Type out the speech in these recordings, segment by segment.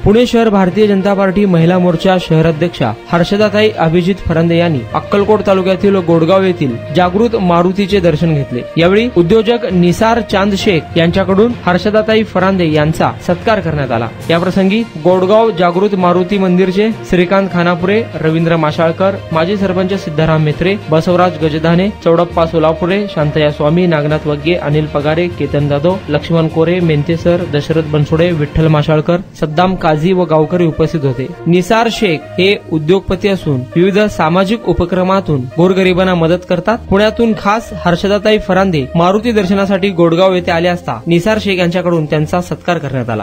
पुणे शहर भारतीय जनता पार्टी महिला मोर्चा शहराध्यक्षा हर्षदाताई अभिजित फरांदे यांनी अक्कलकोट तालुक्यातील गोडगाव येथील जागृत मारुतीचे दर्शन घेतले। यावेळी उद्योजक निसार चांद शेख यांच्याकडून हर्षदाताई फरांदे यांचा सत्कार करण्यात आला। याप्रसंगी गोडगाव जागृत मारुती मंदिरचे श्रीकांत खानापुरे, रवींद्र माशाळकर, माजी सरपंच सिद्धाराम मेत्रे, बसवराज गजधाने, चौडप्पा सोलापुरे, शांतया स्वामी, नागनाथ वग्गे, अनिल पगारे, केतन जाधव, लक्ष्मण कोरे, मेंतेसर, दशरथ बनसोडे, विठ्ठल माशाळकर, सद्दाम काझी व गावकरी उपस्थित होते। निसार शेख हे उद्योगपती असून विविध सामाजिक उपक्रमातून गोरगरिबांना मदत करतात। पुण्यातून खास हर्षदाताई फरांदे मारुती दर्शनासाठी गोडगाव येथे आले असता निसार शेख यांच्याकडून त्यांचा सत्कार करण्यात आला।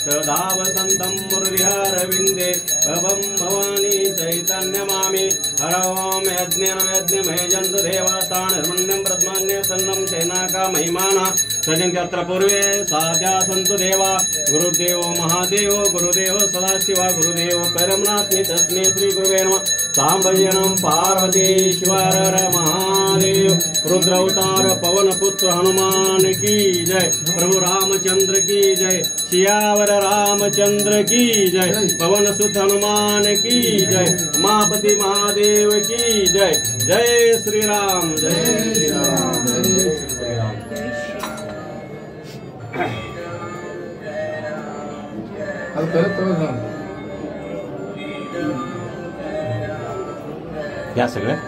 सदावसंतं मुरलीहारविंदे भवं भवानी चैतन्यमामि हर ओम यज्ञेन यज्ञमय जन्त देवता निर्मण्यं ब्रह्मण्य सन्नं सेनाका महिमाना सजन्त्यत्र पूर्वे साध्या सन्तु देवा गुरुदेव महादेव गुरुदेव सदाशिवा गुरुदेव परमनाथ्नि तस्मै श्री गुरुवे नमः। सांबजनं पार्वतीश्वर महादेव रुद्र अवतार पवन पुत्र हनुमान की जय, प्रभु रामचंद्र की जय, सियावर रामचंद्र की जय, पवन सुत हनुमान की जय, उमापति महादेव की जय। जय श्री राम, जय श्री राम, जय श्री राम। या सगळं